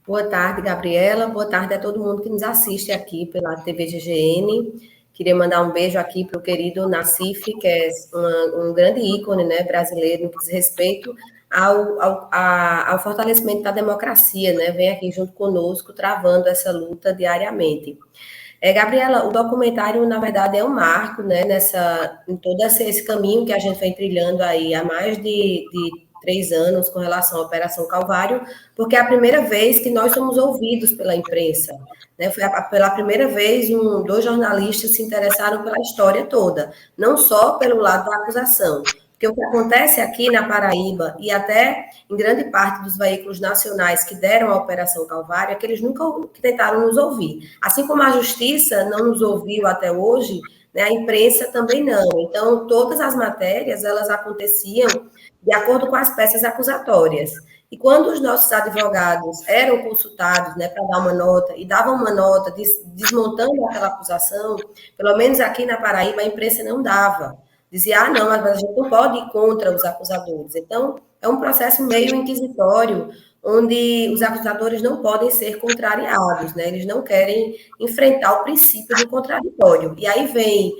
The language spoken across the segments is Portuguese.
Boa tarde, Gabriela. Boa tarde a todo mundo que nos assiste aqui pela TV GGN. Queria mandar um beijo aqui para o querido Nassif, que é um grande ícone, né, brasileiro no que diz respeito ao fortalecimento da democracia, né? Vem aqui junto conosco, travando essa luta diariamente. Gabriela, o documentário, na verdade, é um marco, né, em todo esse caminho que a gente vem trilhando aí há mais de 3 anos com relação à Operação Calvário, porque é a primeira vez que nós somos ouvidos pela imprensa, né? Foi pela primeira vez dois jornalistas se interessaram pela história toda, não só pelo lado da acusação. Porque o que acontece aqui na Paraíba e até em grande parte dos veículos nacionais que deram a Operação Calvário é que eles nunca tentaram nos ouvir. Assim como a Justiça não nos ouviu até hoje, né, a imprensa também não. Então, todas as matérias, elas aconteciam de acordo com as peças acusatórias. E quando os nossos advogados eram consultados, né, para dar uma nota, e davam uma nota desmontando aquela acusação, pelo menos aqui na Paraíba, a imprensa não dava. Dizia, não, mas a gente não pode ir contra os acusadores. Então, é um processo meio inquisitório, onde os acusadores não podem ser contrariados, né? Eles não querem enfrentar o princípio do contraditório. E aí vem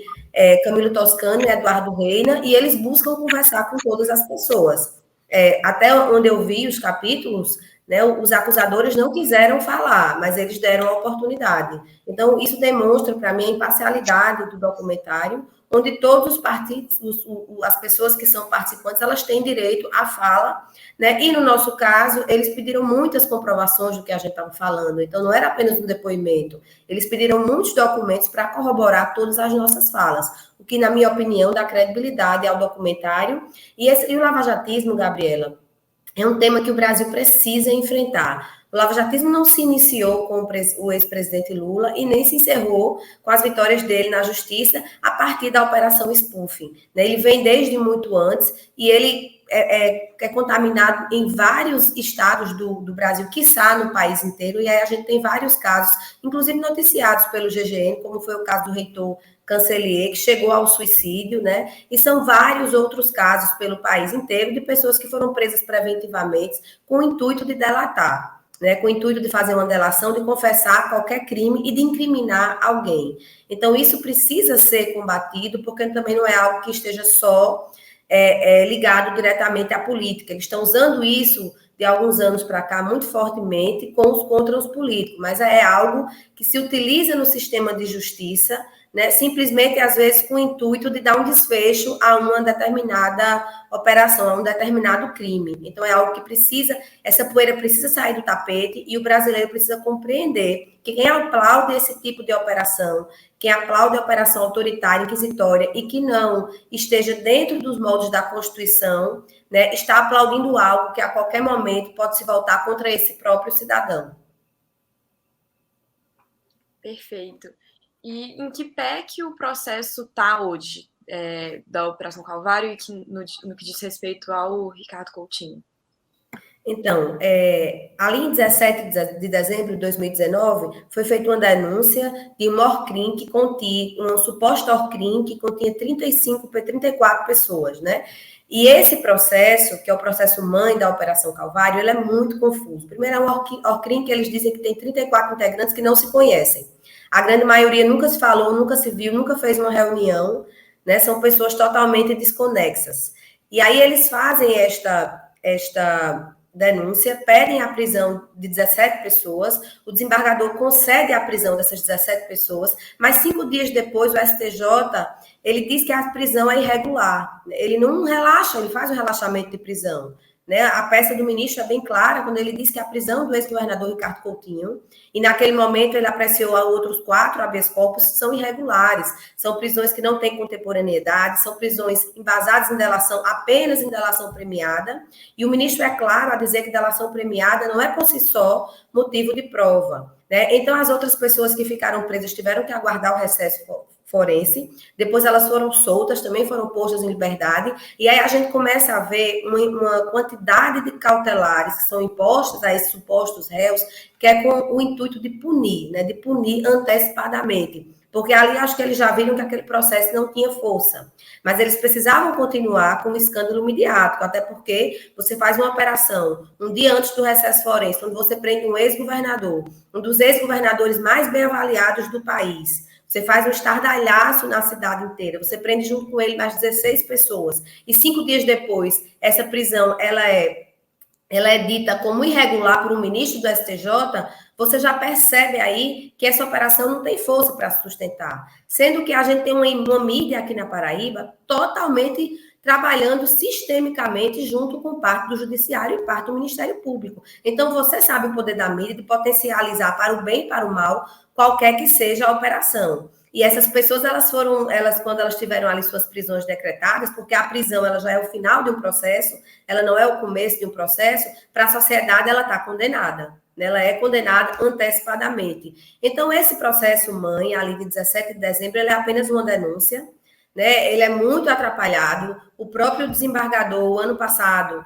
Camilo Toscano e Eduardo Reina, e eles buscam conversar com todas as pessoas. Até onde eu vi os capítulos, né, os acusadores não quiseram falar, mas eles deram a oportunidade. Então, isso demonstra para mim a imparcialidade do documentário, onde todos os partidos, as pessoas que são participantes, elas têm direito à fala, né? E no nosso caso, eles pediram muitas comprovações do que a gente estava falando, então não era apenas um depoimento, eles pediram muitos documentos para corroborar todas as nossas falas, o que, na minha opinião, dá credibilidade ao documentário. E o lavajatismo, Gabriela, é um tema que o Brasil precisa enfrentar. O lavajatismo não se iniciou com o ex-presidente Lula e nem se encerrou com as vitórias dele na justiça a partir da Operação Spoofing. Ele vem desde muito antes e ele é contaminado em vários estados do Brasil, quiçá no país inteiro, e aí a gente tem vários casos, inclusive noticiados pelo GGN, como foi o caso do reitor Cancelier, que chegou ao suicídio, né? E são vários outros casos pelo país inteiro de pessoas que foram presas preventivamente com o intuito de delatar, né? Com o intuito de fazer uma delação, de confessar qualquer crime e de incriminar alguém. Então, isso precisa ser combatido, porque também não é algo que esteja só ligado diretamente à política. Eles estão usando isso de alguns anos para cá muito fortemente contra os políticos, mas é algo que se utiliza no sistema de justiça, né, simplesmente, às vezes, com o intuito de dar um desfecho a uma determinada operação, a um determinado crime. Então, é algo que essa poeira precisa sair do tapete e o brasileiro precisa compreender que quem aplaude esse tipo de operação, quem aplaude a operação autoritária, inquisitória e que não esteja dentro dos moldes da Constituição, né, está aplaudindo algo que a qualquer momento pode se voltar contra esse próprio cidadão. Perfeito. E em que pé que o processo está hoje da Operação Calvário e no que diz respeito ao Ricardo Coutinho? Então, ali em 17 de dezembro de 2019, foi feita uma denúncia de uma Orcrim que continha, uma suposta Orcrim que continha 35 para 34 pessoas, né? E esse processo, que é o processo mãe da Operação Calvário, ele é muito confuso. Primeiro, é uma Orcrim que eles dizem que tem 34 integrantes que não se conhecem. A grande maioria nunca se falou, nunca se viu, nunca fez uma reunião, né? São pessoas totalmente desconexas. E aí eles fazem esta denúncia, pedem a prisão de 17 pessoas, o desembargador concede a prisão dessas 17 pessoas, mas 5 dias depois o STJ, ele diz que a prisão é irregular, ele não relaxa, ele faz o relaxamento de prisão, né? A peça do ministro é bem clara quando ele diz que a prisão do ex-governador Ricardo Coutinho, e naquele momento ele apreciou a outros 4 habeas corpus, são irregulares, são prisões que não têm contemporaneidade, são prisões embasadas em delação, apenas em delação premiada, e o ministro é claro a dizer que delação premiada não é por si só motivo de prova, né? Então as outras pessoas que ficaram presas tiveram que aguardar o recesso forense, depois elas foram soltas, também foram postas em liberdade, e aí a gente começa a ver uma quantidade de cautelares que são impostas a esses supostos réus, que é com o intuito de punir, né, de punir antecipadamente, porque ali acho que eles já viram que aquele processo não tinha força. Mas eles precisavam continuar com o escândalo midiático, até porque você faz uma operação um dia antes do recesso forense, onde você prende um ex-governador, um dos ex-governadores mais bem avaliados do país. Você faz um estardalhaço na cidade inteira, você prende junto com ele mais 16 pessoas, e 5 dias depois, essa prisão, ela é dita como irregular por um ministro do STJ, você já percebe aí que essa operação não tem força para sustentar. Sendo que a gente tem uma mídia aqui na Paraíba totalmente trabalhando sistemicamente junto com parte do Judiciário e parte do Ministério Público. Então, você sabe o poder da mídia de potencializar para o bem e para o mal qualquer que seja a operação. E essas pessoas, quando elas tiveram ali suas prisões decretadas, porque a prisão ela já é o final de um processo, ela não é o começo de um processo, para a sociedade ela está condenada. Ela é condenada antecipadamente. Então, esse processo mãe, ali de 17 de dezembro, ele é apenas uma denúncia, né? Ele é muito atrapalhado. O próprio desembargador, ano passado,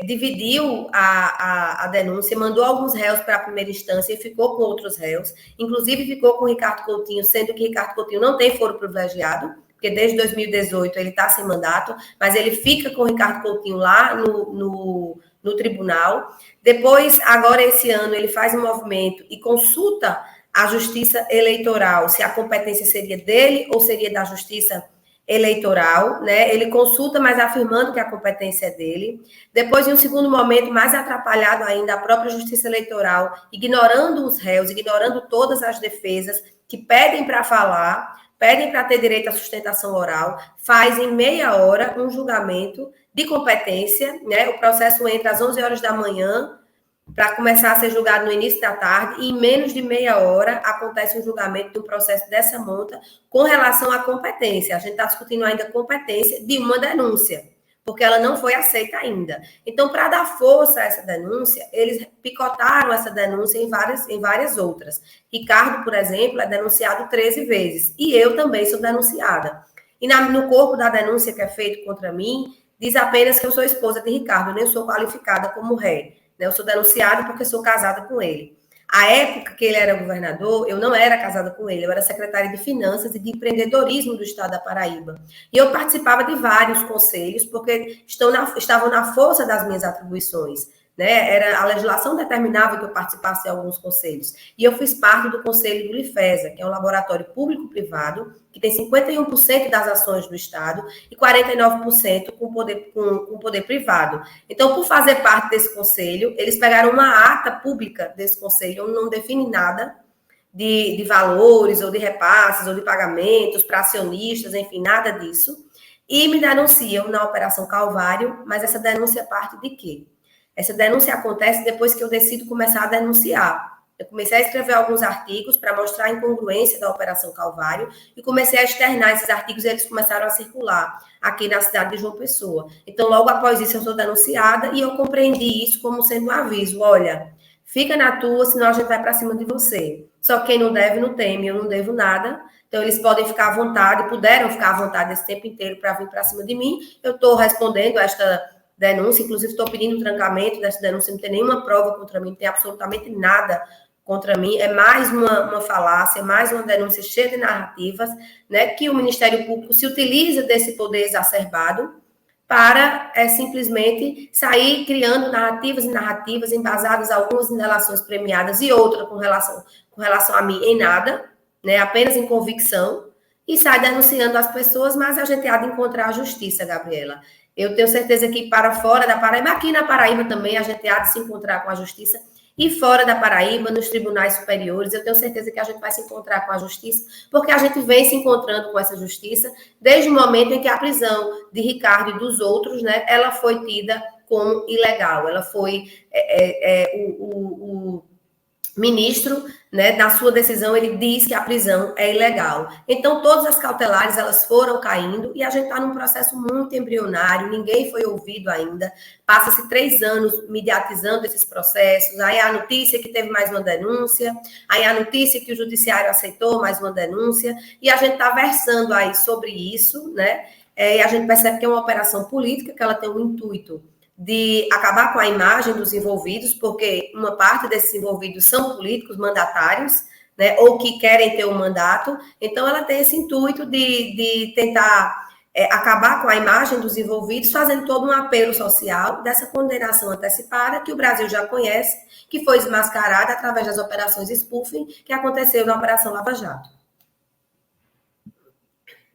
dividiu a denúncia, mandou alguns réus para a primeira instância e ficou com outros réus. Inclusive, ficou com o Ricardo Coutinho, sendo que Ricardo Coutinho não tem foro privilegiado, porque desde 2018 ele está sem mandato, mas ele fica com o Ricardo Coutinho lá no tribunal. Depois, agora esse ano, ele faz um movimento e consulta a Justiça Eleitoral, se a competência seria dele ou seria da Justiça Eleitoral, né? Ele consulta, mas afirmando que a competência é dele. Depois, em um segundo momento, mais atrapalhado ainda, a própria Justiça Eleitoral, ignorando os réus, ignorando todas as defesas que pedem para falar, pedem para ter direito à sustentação oral, faz em meia hora um julgamento de competência, né? O processo entra às 11 horas da manhã, para começar a ser julgado no início da tarde, e em menos de meia hora acontece um julgamento de um processo dessa monta com relação à competência. A gente está discutindo ainda a competência de uma denúncia, porque ela não foi aceita ainda. Então, para dar força a essa denúncia, eles picotaram essa denúncia em várias outras. Ricardo, por exemplo, é denunciado 13 vezes, e eu também sou denunciada. E no corpo da denúncia que é feito contra mim, diz apenas que eu sou esposa de Ricardo, eu nem sou qualificada como ré. Eu sou denunciada porque sou casada com ele. A época que ele era governador, eu não era casada com ele, eu era secretária de Finanças e de Empreendedorismo do Estado da Paraíba. E eu participava de vários conselhos, porque estavam na força das minhas atribuições. Né? A legislação determinava que eu participasse de alguns conselhos. E eu fiz parte do Conselho do Lifesa, que é um laboratório público-privado, que tem 51% das ações do Estado e 49% com poder privado. Então, por fazer parte desse conselho, eles pegaram uma ata pública desse conselho, onde não define nada de valores, ou de repasses, ou de pagamentos para acionistas, enfim, nada disso, e me denunciam na Operação Calvário, mas essa denúncia parte de quê? Essa denúncia acontece depois que eu decido começar a denunciar. Eu comecei a escrever alguns artigos para mostrar a incongruência da Operação Calvário e comecei a externar esses artigos e eles começaram a circular aqui na cidade de João Pessoa. Então, logo após isso, eu sou denunciada e eu compreendi isso como sendo um aviso. Olha, fica na tua, senão a gente vai para cima de você. Só quem não deve, não teme. Eu não devo nada. Então, eles podem ficar à vontade, puderam ficar à vontade esse tempo inteiro para vir para cima de mim. Eu estou respondendo esta denúncia, inclusive estou pedindo o trancamento dessa denúncia, não tem nenhuma prova contra mim, não tem absolutamente nada contra mim, é mais uma falácia, mais uma denúncia cheia de narrativas, né, que o Ministério Público se utiliza desse poder exacerbado para simplesmente sair criando narrativas e narrativas embasadas, algumas em relações premiadas e outras com relação a mim em nada, né, apenas em convicção, e sai denunciando as pessoas, mas a gente há de encontrar a justiça, Gabriela. Eu tenho certeza que para fora da Paraíba, aqui na Paraíba também, a gente há de se encontrar com a justiça, e fora da Paraíba, nos tribunais superiores, eu tenho certeza que a gente vai se encontrar com a justiça, porque a gente vem se encontrando com essa justiça desde o momento em que a prisão de Ricardo e dos outros, né, ela foi tida como ilegal. Ela foi... o ministro, né, na sua decisão, ele diz que a prisão é ilegal. Então, todas as cautelares, elas foram caindo e a gente está num processo muito embrionário, ninguém foi ouvido ainda, passa-se 3 anos mediatizando esses processos, aí a notícia que teve mais uma denúncia, aí a notícia que o judiciário aceitou mais uma denúncia, e a gente está versando aí sobre isso, né, e a gente percebe que é uma operação política, que ela tem um intuito de acabar com a imagem dos envolvidos, porque uma parte desses envolvidos são políticos mandatários, né, ou que querem ter um mandato. Então, ela tem esse intuito de tentar acabar com a imagem dos envolvidos, fazendo todo um apelo social dessa condenação antecipada, que o Brasil já conhece, que foi desmascarada através das operações spoofing, que aconteceu na Operação Lava Jato.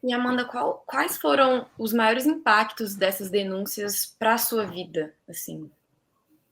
E, Amanda, quais foram os maiores impactos dessas denúncias para a sua vida, assim?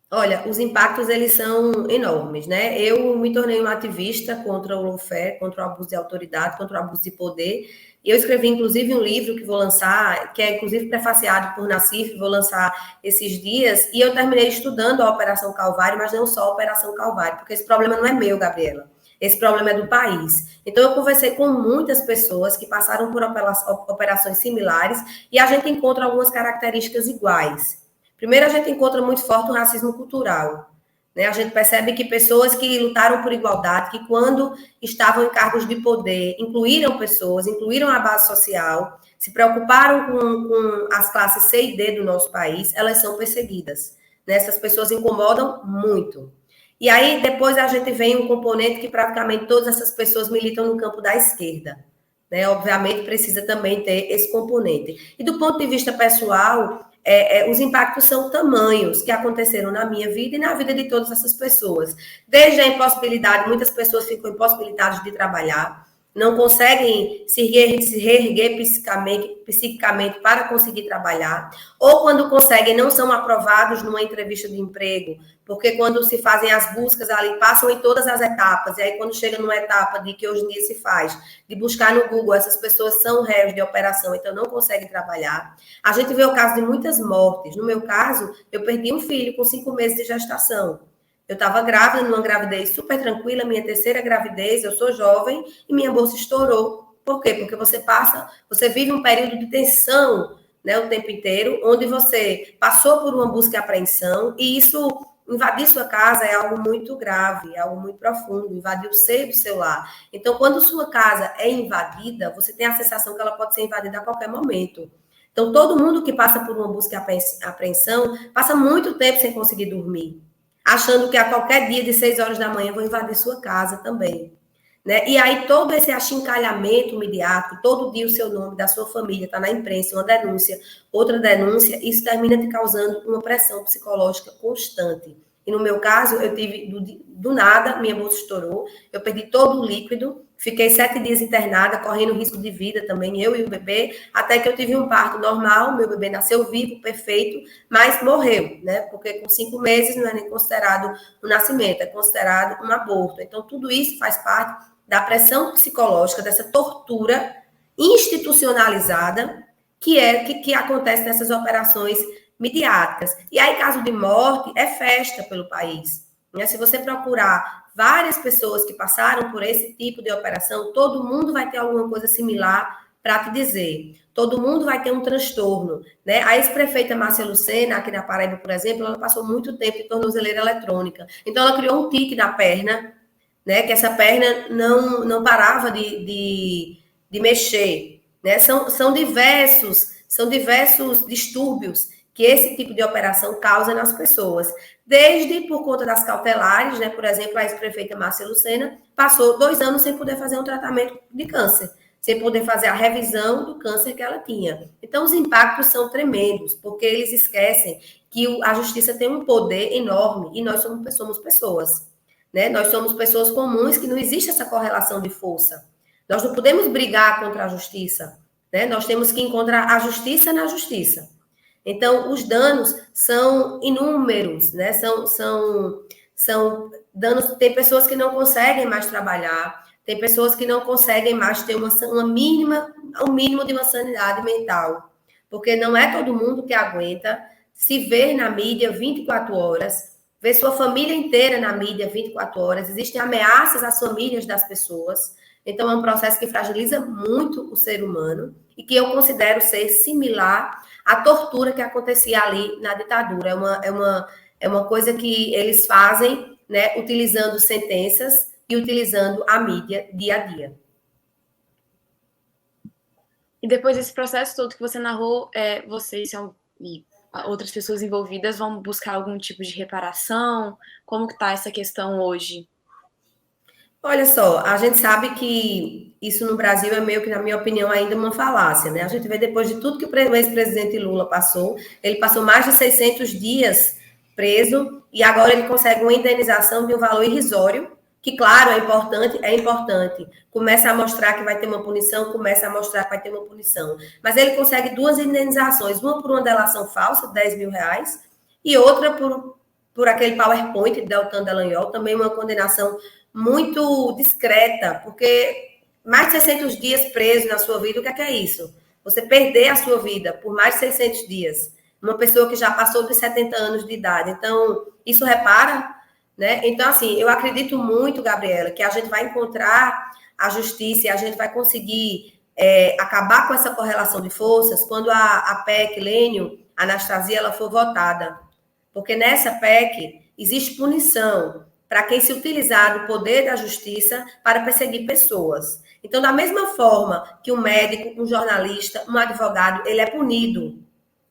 Olha, os impactos, eles são enormes, né? Eu me tornei uma ativista contra o lawfare, contra o abuso de autoridade, contra o abuso de poder. E eu escrevi, inclusive, um livro que vou lançar, que é, inclusive, prefaciado por Nassif, vou lançar esses dias. E eu terminei estudando a Operação Calvário, mas não só a Operação Calvário, porque esse problema não é meu, Gabriela. Esse problema é do país. Então, eu conversei com muitas pessoas que passaram por operações similares e a gente encontra algumas características iguais. Primeiro, a gente encontra muito forte o racismo cultural. Né? A gente percebe que pessoas que lutaram por igualdade, que quando estavam em cargos de poder, incluíram pessoas, incluíram a base social, se preocuparam com as classes C e D do nosso país, elas são perseguidas. Né? Essas pessoas incomodam muito. E aí, depois a gente vem um componente que praticamente todas essas pessoas militam no campo da esquerda. Né? Obviamente, precisa também ter esse componente. E do ponto de vista pessoal, os impactos são tamanhos que aconteceram na minha vida e na vida de todas essas pessoas. Desde a impossibilidade, muitas pessoas ficam impossibilitadas de trabalhar, não conseguem se reerguer psiquicamente para conseguir trabalhar, ou quando conseguem, não são aprovados numa entrevista de emprego, porque quando se fazem as buscas ali, passam em todas as etapas, e aí quando chega numa etapa de que hoje em dia se faz, de buscar no Google, essas pessoas são réus de operação, então não conseguem trabalhar. A gente vê o caso de muitas mortes. No meu caso, eu perdi um filho com 5 meses de gestação. Eu estava grávida, numa gravidez super tranquila, minha terceira gravidez, eu sou jovem, e minha bolsa estourou. Por quê? Porque você vive um período de tensão, né, o tempo inteiro, onde você passou por uma busca e apreensão, e isso, invadir sua casa é algo muito grave, é algo muito profundo, invadir o seio do seu lar. Então, quando sua casa é invadida, você tem a sensação que ela pode ser invadida a qualquer momento. Então, todo mundo que passa por uma busca e apreensão passa muito tempo sem conseguir dormir, achando que a qualquer dia de 6 horas da manhã vão invadir sua casa também. Né? E aí todo esse achincalhamento midiático, todo dia o seu nome da sua família está na imprensa, uma denúncia, outra denúncia, isso termina te causando uma pressão psicológica constante. E no meu caso, eu tive, do nada, minha bolsa estourou, eu perdi todo o líquido, fiquei 7 dias internada, correndo risco de vida também, eu e o bebê, até que eu tive um parto normal, meu bebê nasceu vivo, perfeito, mas morreu, né? Porque com 5 meses não é nem considerado um nascimento, é considerado um aborto. Então, tudo isso faz parte da pressão psicológica, dessa tortura institucionalizada que acontece nessas operações midiáticas. E aí, caso de morte, é festa pelo país. Né? Se você procurar várias pessoas que passaram por esse tipo de operação, todo mundo vai ter alguma coisa similar para te dizer. Todo mundo vai ter um transtorno. Né? A ex-prefeita Márcia Lucena, aqui na Paraíba, por exemplo, ela passou muito tempo em tornozeleira eletrônica. Então, ela criou um tique na perna, né? Que essa perna não parava de mexer. Né? São diversos distúrbios que esse tipo de operação causa nas pessoas. Desde por conta das cautelares, né? Por exemplo, a ex-prefeita Márcia Lucena passou 2 anos sem poder fazer um tratamento de câncer, sem poder fazer a revisão do câncer que ela tinha. Então, os impactos são tremendos, porque eles esquecem que a justiça tem um poder enorme e nós somos pessoas. Né? Nós somos pessoas comuns que não existe essa correlação de força. Nós não podemos brigar contra a justiça. Né? Nós temos que encontrar a justiça na justiça. Então, os danos são inúmeros, né? São danos. Tem pessoas que não conseguem mais trabalhar, tem pessoas que não conseguem mais ter um mínimo de uma sanidade mental, porque não é todo mundo que aguenta se ver na mídia 24 horas, ver sua família inteira na mídia 24 horas, existem ameaças às famílias das pessoas, então é um processo que fragiliza muito o ser humano e que eu considero ser similar à tortura que acontecia ali na ditadura. É uma coisa que eles fazem, né, utilizando sentenças e utilizando a mídia dia a dia. E depois desse processo todo que você narrou, vocês e outras pessoas envolvidas vão buscar algum tipo de reparação? Como que está essa questão hoje? Olha só, a gente sabe que isso no Brasil é meio que, na minha opinião, ainda uma falácia, né? A gente vê depois de tudo que o ex-presidente Lula passou, ele passou mais de 600 dias preso e agora ele consegue uma indenização de um valor irrisório, que, claro, é importante. Começa a mostrar que vai ter uma punição, começa a mostrar que vai ter uma punição. Mas ele consegue duas indenizações, uma por uma delação falsa, de 10 mil reais, e outra por aquele PowerPoint de Deltan Dallagnol, também uma condenação muito discreta, porque mais de 600 dias preso na sua vida, o que é isso? Você perder a sua vida por mais de 600 dias. Uma pessoa que já passou de 70 anos de idade. Então, isso repara, né? Então, assim, eu acredito muito, Gabriela, que a gente vai encontrar a justiça e a gente vai conseguir acabar com essa correlação de forças quando a PEC Lênio, Anastasia, ela for votada. Porque nessa PEC existe punição para quem se utilizar do poder da justiça para perseguir pessoas. Então, da mesma forma que um médico, um jornalista, um advogado, ele é punido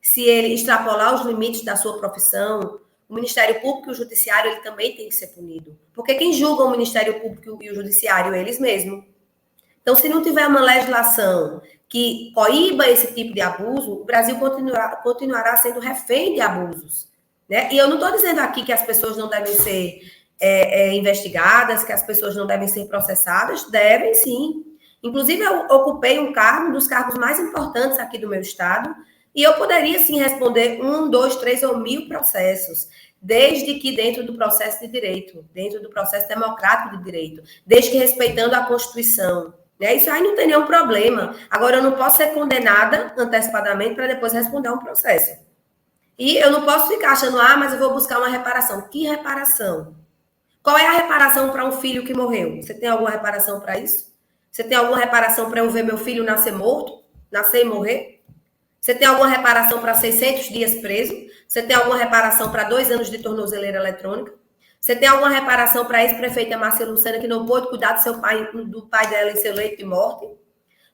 se ele extrapolar os limites da sua profissão, o Ministério Público e o Judiciário, ele também tem que ser punido. Porque quem julga o Ministério Público e o Judiciário? Eles mesmos. Então, se não tiver uma legislação que coíba esse tipo de abuso, o Brasil continuará sendo refém de abusos. Né? E eu não estou dizendo aqui que as pessoas não devem ser investigadas, que as pessoas não devem ser processadas, devem sim. Inclusive, eu ocupei um cargo, um dos cargos mais importantes aqui do meu estado, e eu poderia sim responder 1, 2, 3 ou 1000 processos, desde que dentro do processo de direito, dentro do processo democrático de direito, desde que respeitando a Constituição. Né? Isso aí não tem nenhum problema. Agora, eu não posso ser condenada antecipadamente para depois responder a um processo. E eu não posso ficar achando, mas eu vou buscar uma reparação. Que reparação? Qual é a reparação para um filho que morreu? Você tem alguma reparação para isso? Você tem alguma reparação para eu ver meu filho nascer morto? Nascer e morrer? Você tem alguma reparação para 600 dias preso? Você tem alguma reparação para 2 anos de tornozeleira eletrônica? Você tem alguma reparação para a ex-prefeita Márcia Lucena, que não pôde cuidar do pai dela em seu leito de morte?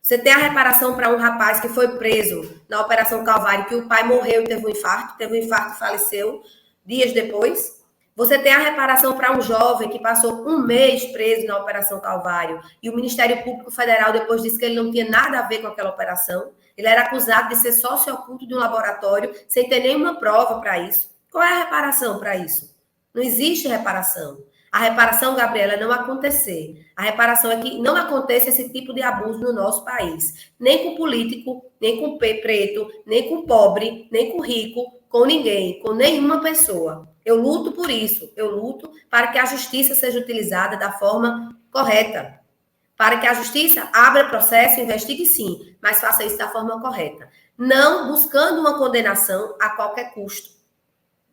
Você tem a reparação para um rapaz que foi preso na Operação Calvário, que o pai morreu e teve um infarto e faleceu dias depois? Você tem a reparação para um jovem que passou 1 mês preso na Operação Calvário e o Ministério Público Federal depois disse que ele não tinha nada a ver com aquela operação. Ele era acusado de ser sócio oculto de um laboratório sem ter nenhuma prova para isso. Qual é a reparação para isso? Não existe reparação. A reparação, Gabriela, é não acontecer. A reparação é que não aconteça esse tipo de abuso no nosso país. Nem com político, nem com preto, nem com pobre, nem com rico, com ninguém, com nenhuma pessoa. Eu luto por isso. Eu luto para que a justiça seja utilizada da forma correta. Para que a justiça abra processo, investigue sim, mas faça isso da forma correta. Não buscando uma condenação a qualquer custo.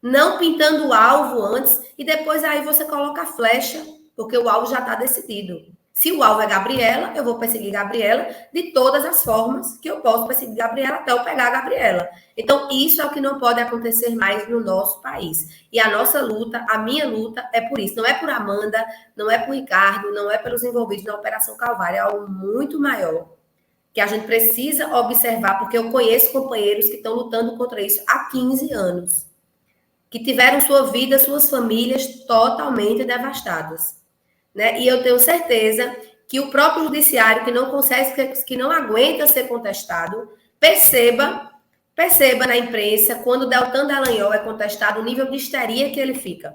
Não pintando o alvo antes e depois aí você coloca a flecha, porque o alvo já está decidido. Se o alvo é Gabriela, eu vou perseguir Gabriela de todas as formas que eu posso perseguir Gabriela até eu pegar a Gabriela. Então, isso é o que não pode acontecer mais no nosso país. E a nossa luta, a minha luta, é por isso. Não é por Amanda, não é por Ricardo, não é pelos envolvidos na Operação Calvário, é algo muito maior que a gente precisa observar, porque eu conheço companheiros que estão lutando contra isso há 15 anos. Que tiveram sua vida, suas famílias totalmente devastadas. Né? E eu tenho certeza que o próprio judiciário, que não consegue, que não aguenta ser contestado, perceba na imprensa, quando o Deltan Dallagnol é contestado, o nível de histeria que ele fica.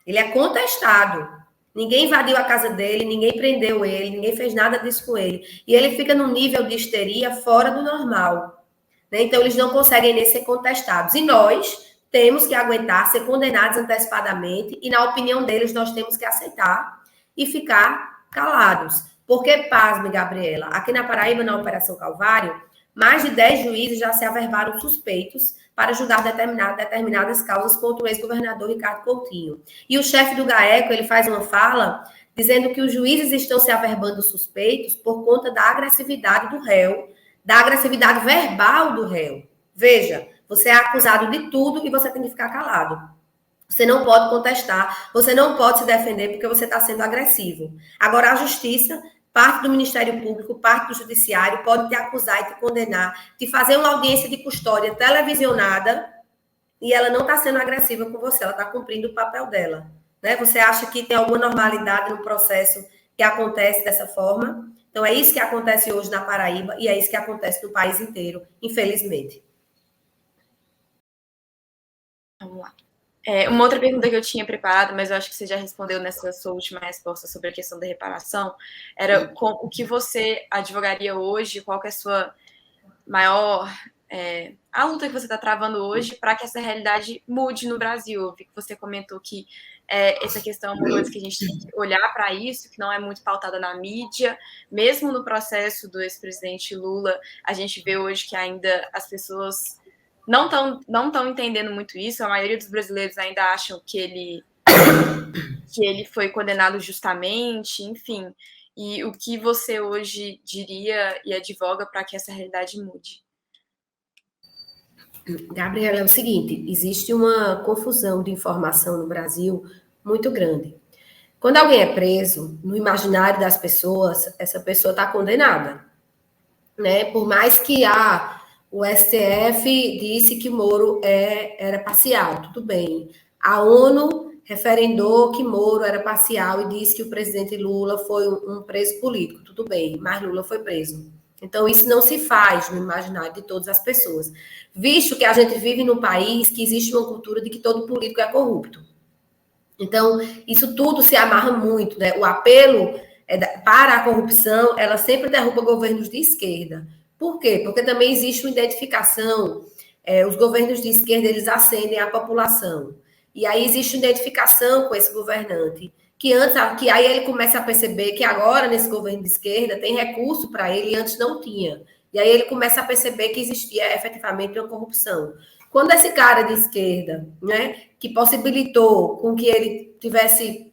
Ele é contestado. Ninguém invadiu a casa dele, ninguém prendeu ele, ninguém fez nada disso com ele. E ele fica num nível de histeria fora do normal. Né? Então, eles não conseguem nem ser contestados. E nós temos que aguentar ser condenados antecipadamente e, na opinião deles, nós temos que aceitar e ficar calados. Porque, pasme, Gabriela, aqui na Paraíba, na Operação Calvário, mais de 10 juízes já se averbaram suspeitos para julgar determinadas causas contra o ex-governador Ricardo Coutinho. E o chefe do GAECO, ele faz uma fala dizendo que os juízes estão se averbando suspeitos por conta da agressividade do réu, da agressividade verbal do réu. Veja, você é acusado de tudo e você tem que ficar calado. Você não pode contestar, você não pode se defender porque você está sendo agressivo. Agora, a justiça, parte do Ministério Público, parte do Judiciário, pode te acusar e te condenar, te fazer uma audiência de custódia televisionada e ela não está sendo agressiva com você, ela está cumprindo o papel dela. né? Você acha que tem alguma normalidade no processo que acontece dessa forma? Então, é isso que acontece hoje na Paraíba e é isso que acontece no país inteiro, infelizmente. Vamos lá. Uma outra pergunta que eu tinha preparado, mas eu acho que você já respondeu nessa sua última resposta sobre a questão da reparação, era o que você advogaria hoje, qual que é a sua maior... a luta que você está travando hoje para que essa realidade mude no Brasil. Eu vi que você comentou que essa questão é uma coisa que a gente tem que olhar para isso, que não é muito pautada na mídia. Mesmo no processo do ex-presidente Lula, a gente vê hoje que ainda as pessoas não estão entendendo muito isso. A maioria dos brasileiros ainda acham que ele foi condenado justamente, enfim. E o que você hoje diria e advoga para que essa realidade mude? Gabriela, é o seguinte, existe uma confusão de informação no Brasil muito grande. Quando alguém é preso, no imaginário das pessoas, essa pessoa está condenada, né? Por mais que o STF disse que Moro era parcial, tudo bem. A ONU referendou que Moro era parcial e disse que o presidente Lula foi um preso político, tudo bem, mas Lula foi preso. Então, isso não se faz no imaginário de todas as pessoas, visto que a gente vive num país que existe uma cultura de que todo político é corrupto. Então, isso tudo se amarra muito, né? O apelo para a corrupção, ela sempre derruba governos de esquerda. Por quê? Porque também existe uma identificação, os governos de esquerda, eles ascendem a população. E aí existe uma identificação com esse governante, que aí ele começa a perceber que agora, nesse governo de esquerda, tem recurso para ele e antes não tinha. E aí ele começa a perceber que existia efetivamente uma corrupção. Quando esse cara de esquerda, né, que possibilitou com que ele tivesse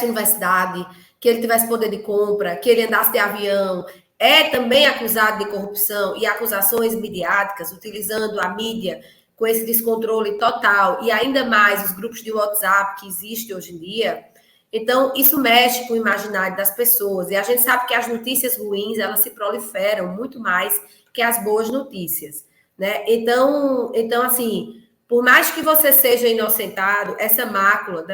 universidade, que ele tivesse poder de compra, que ele andasse de avião, é também acusado de corrupção e acusações midiáticas, utilizando a mídia com esse descontrole total, e ainda mais os grupos de WhatsApp que existem hoje em dia. Então, isso mexe com o imaginário das pessoas. E a gente sabe que as notícias ruins, elas se proliferam muito mais que as boas notícias, né? Então assim, por mais que você seja inocentado, essa mácula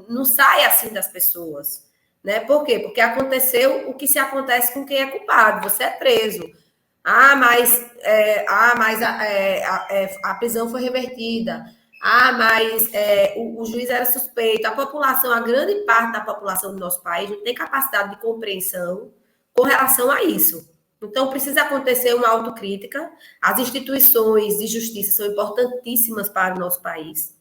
não sai assim das pessoas, né? Por quê? Porque aconteceu o que se acontece com quem é culpado, você é preso. Mas a prisão foi revertida. Mas o juiz era suspeito. A população, a grande parte da população do nosso país não tem capacidade de compreensão com relação a isso. Então, precisa acontecer uma autocrítica. As instituições de justiça são importantíssimas para o nosso país.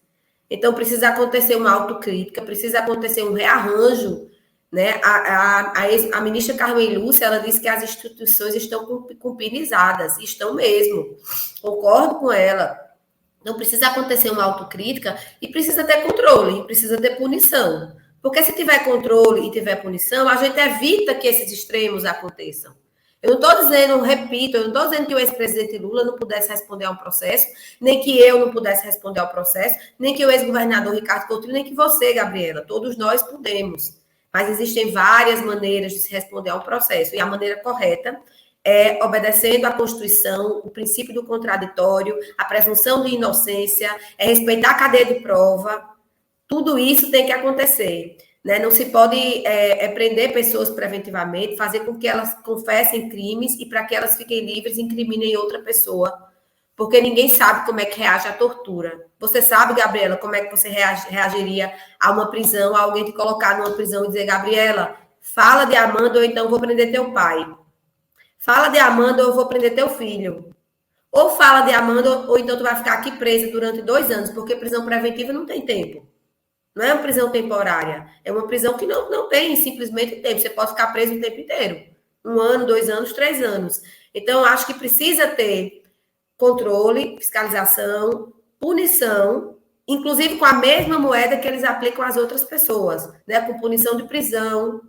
Então, precisa acontecer uma autocrítica, precisa acontecer um rearranjo, né? A ministra Carmen Lúcia, ela disse que as instituições estão cumpinizadas, estão mesmo. Concordo com ela. Então, precisa acontecer uma autocrítica e precisa ter controle, e precisa ter punição. Porque se tiver controle e tiver punição, a gente evita que esses extremos aconteçam. Eu não estou dizendo, repito, eu não estou dizendo que o ex-presidente Lula não pudesse responder ao processo, nem que eu não pudesse responder ao processo, nem que o ex-governador Ricardo Coutinho, nem que você, Gabriela. Todos nós podemos. Mas existem várias maneiras de se responder ao processo. E a maneira correta é obedecendo à Constituição, o princípio do contraditório, a presunção de inocência, é respeitar a cadeia de prova. Tudo isso tem que acontecer. Né? Não se pode prender pessoas preventivamente, fazer com que elas confessem crimes e para que elas fiquem livres e incriminem outra pessoa. Porque ninguém sabe como é que reage à tortura. Você sabe, Gabriela, como é que você reagiria a uma prisão, a alguém te colocar numa prisão e dizer, Gabriela, fala de Amanda ou então vou prender teu pai. Fala de Amanda ou eu vou prender teu filho. Ou fala de Amanda ou então tu vai ficar aqui presa durante 2 anos, porque prisão preventiva não tem tempo. Não é uma prisão temporária. É uma prisão que não tem simplesmente tempo. Você pode ficar preso o tempo inteiro. 1 ano, 2 anos, 3 anos. Então, eu acho que precisa ter controle, fiscalização, punição, inclusive com a mesma moeda que eles aplicam às outras pessoas, né? Com punição de prisão.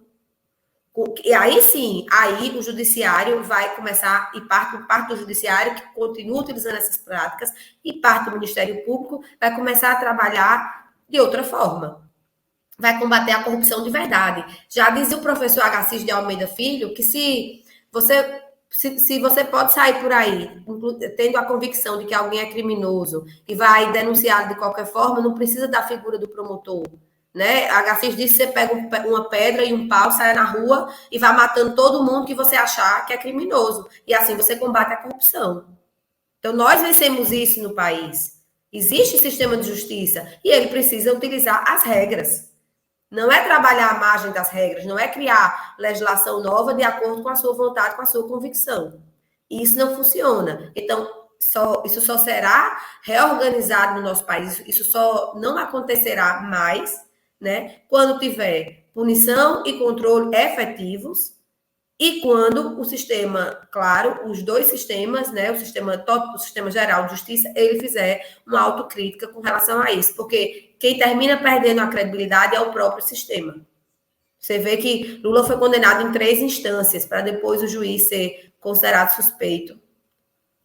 E aí sim, aí o judiciário vai começar, e parte do judiciário, que continua utilizando essas práticas, e parte do Ministério Público vai começar a trabalhar de outra forma. Vai combater a corrupção de verdade. Já dizia o professor Agassiz de Almeida Filho que se você Se você pode sair por aí, tendo a convicção de que alguém é criminoso e vai denunciar de qualquer forma, não precisa da figura do promotor. Né? A Garcia disse que você pega uma pedra e um pau, sai na rua e vai matando todo mundo que você achar que é criminoso. E assim você combate a corrupção. Então, nós vencemos isso no país. Existe sistema de justiça e ele precisa utilizar as regras. Não é trabalhar à margem das regras, não é criar legislação nova de acordo com a sua vontade, com a sua convicção. Isso não funciona. Então, isso só será reorganizado no nosso país, isso só não acontecerá mais, né, quando tiver punição e controle efetivos e quando o sistema, claro, os dois sistemas, né, o sistema geral de justiça, ele fizer uma autocrítica com relação a isso, porque quem termina perdendo a credibilidade é o próprio sistema. Você vê que Lula foi condenado em 3 instâncias para depois o juiz ser considerado suspeito.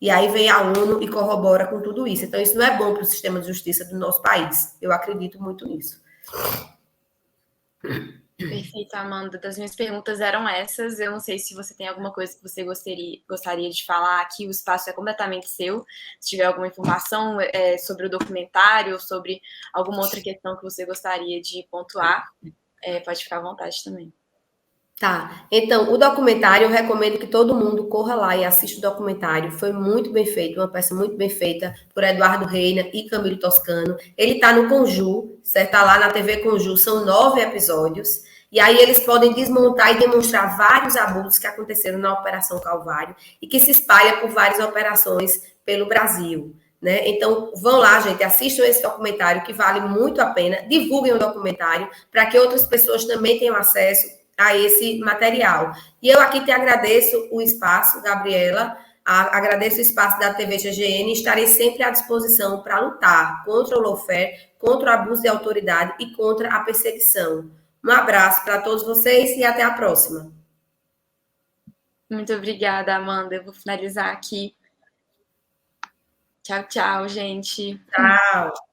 E aí vem a ONU e corrobora com tudo isso. Então, isso não é bom para o sistema de justiça do nosso país. Eu acredito muito nisso. Perfeito, Amanda. Das minhas perguntas eram essas. Eu não sei se você tem alguma coisa que você gostaria de falar aqui. O espaço é completamente seu. Se tiver alguma informação sobre o documentário ou sobre alguma outra questão que você gostaria de pontuar, pode ficar à vontade também. Tá, então, o documentário, eu recomendo que todo mundo corra lá e assista o documentário. Foi muito bem feito, uma peça muito bem feita por Eduardo Reina e Camilo Toscano. Ele está no Conju, certo? Tá lá na TV Conju, são 9 episódios. E aí eles podem desmontar e demonstrar vários abusos que aconteceram na Operação Calvário e que se espalha por várias operações pelo Brasil. Né? Então, vão lá, gente, assistam esse documentário que vale muito a pena, divulguem o documentário para que outras pessoas também tenham acesso a esse material. E eu aqui te agradeço o espaço, Gabriela, agradeço o espaço da TV GGN e estarei sempre à disposição para lutar contra o lawfare, contra o abuso de autoridade e contra a perseguição. Um abraço para todos vocês e até a próxima. Muito obrigada, Amanda. Eu vou finalizar aqui. Tchau, tchau, gente. Tchau.